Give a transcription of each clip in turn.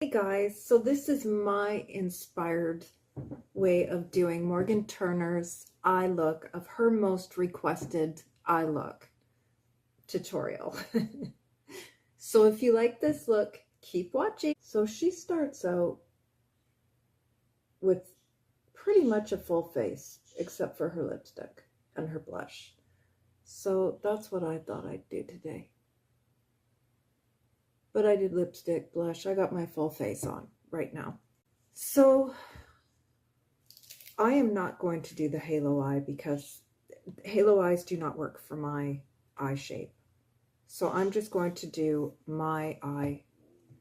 Hey guys, so this is my inspired way of doing Morgan Turner's eye look of her most requested eye look tutorial. So if you like this look, keep watching. So she starts out with pretty much a full face, except for her lipstick and her blush. So that's what I thought I'd do today. But I did lipstick, blush. I got my full face on right now. So I am not going to do the halo eye because halo eyes do not work for my eye shape. So I'm just going to do my eye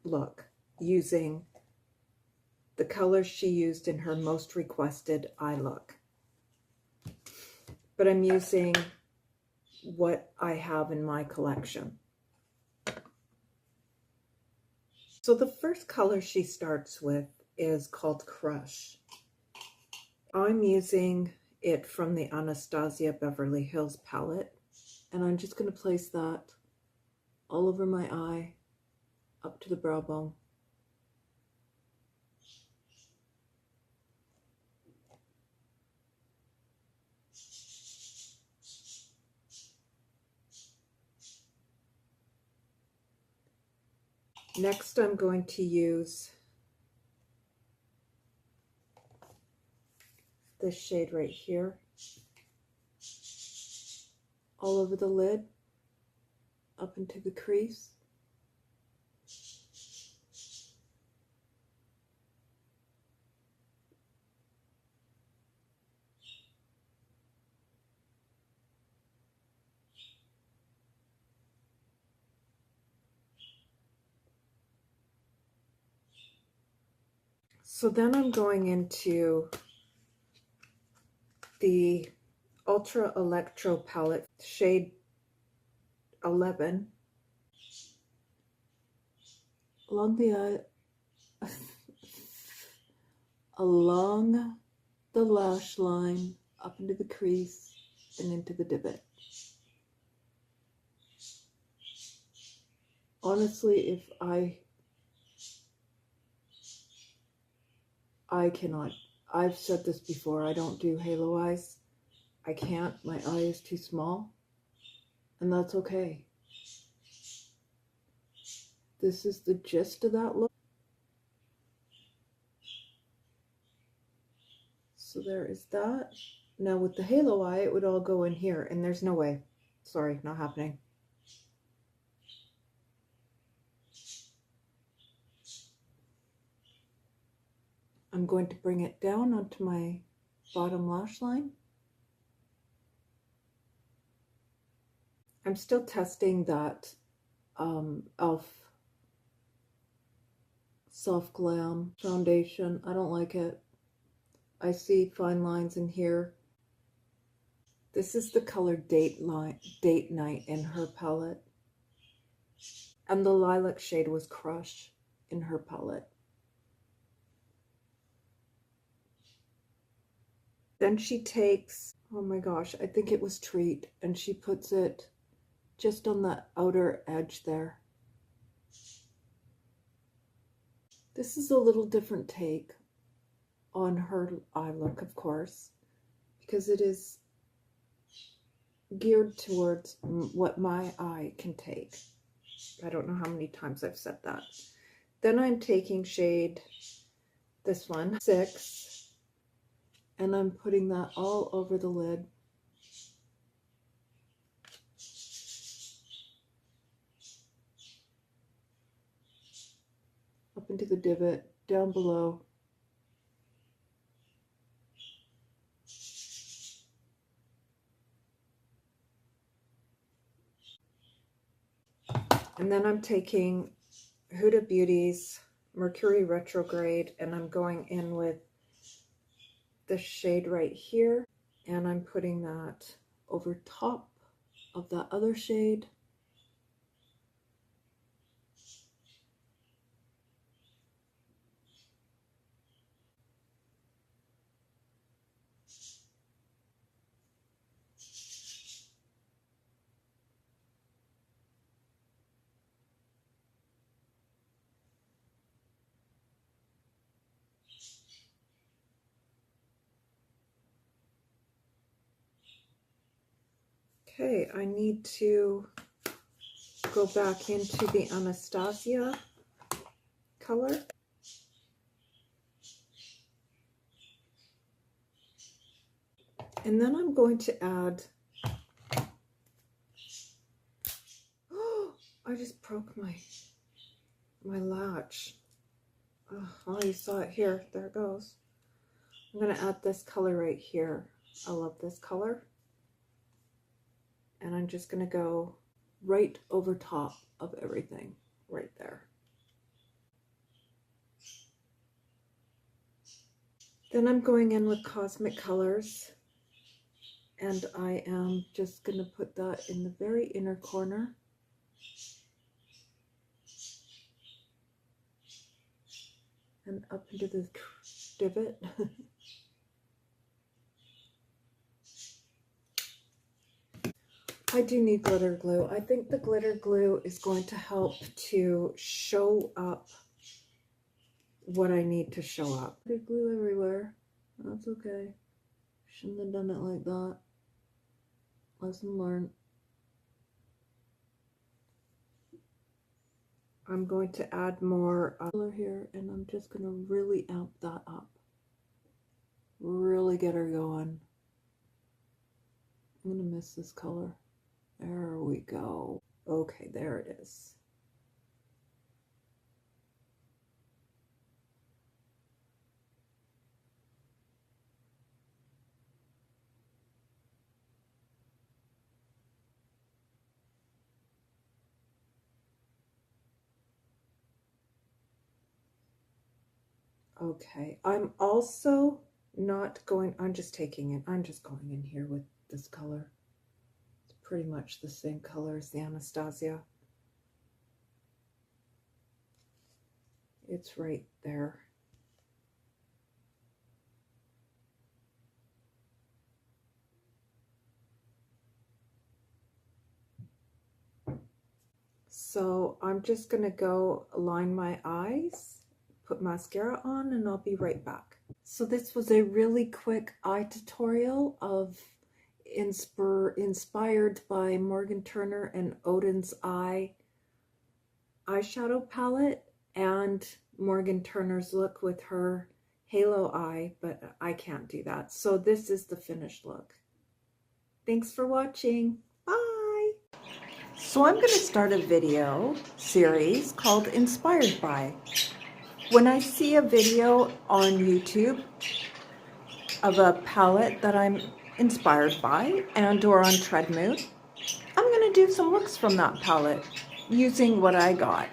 look using the colors she used in her most requested eye look. But I'm using what I have in my collection. So the first color she starts with is called Crush. I'm using it from the Anastasia Beverly Hills palette, and I'm just going to place that all over my eye, up to the brow bone. Next, I'm going to use this shade right here, all over the lid, up into the crease. So then I'm going into the Ultra Electro palette, shade 11, along the eye, along the lash line, up into the crease, and into the divot. Honestly, if I cannot, I've said this before, I don't do halo eyes. I can't, my eye is too small, and that's okay. This is the gist of that look. So there is that. Now with the halo eye, it would all go in here, and there's no way. Sorry, not happening. I'm going to bring it down onto my bottom lash line. I'm still testing that e.l.f. Soft Glam foundation. I don't like it. I see fine lines in here. This is the color Date Night in her palette. And the lilac shade was Crush in her palette. Then she takes, oh my gosh, I think it was Treat, and she puts it just on the outer edge there. This is a little different take on her eye look, of course, because it is geared towards what my eye can take. I don't know how many times I've said that. Then I'm taking shade, this one, 6, and I'm putting that all over the lid. Up into the divot, down below. And then I'm taking Huda Beauty's Mercury Retrograde, and I'm going in with this shade right here, and I'm putting that over top of that other shade. Okay, I need to go back into the Anastasia color. And then I'm going to add, oh, I just broke my latch. Oh, you saw it here. There it goes. I'm going to add this color right here. I love this color. And I'm just going to go right over top of everything, right there. Then I'm going in with Cosmic Colors. And I am just going to put that in the very inner corner. And up into the divot. I do need glitter glue. I think the glitter glue is going to help to show up what I need to show up. There's glue everywhere. That's okay. Shouldn't have done it like that. Lesson learned. I'm going to add more color here, and I'm just going to really amp that up. Really get her going. I'm going to miss this color. There we go. Okay, there it is. Okay, I'm also not going, I'm just taking it, I'm just going in here with this color. It's pretty much the same color as the Anastasia. It's right there. So I'm just going to go line my eyes, put mascara on, and I'll be right back. So this was a really quick eye tutorial of inspired by Morgan Turner and Oden's eyeshadow palette and Morgan Turner's look with her halo eye, but I can't do that. So this is the finished look. Thanks for watching. Bye. So I'm going to start a video series called Inspired By. When I see a video on YouTube of a palette that I'm inspired by and or on Treadmood, I'm going to do some looks from that palette using what I got.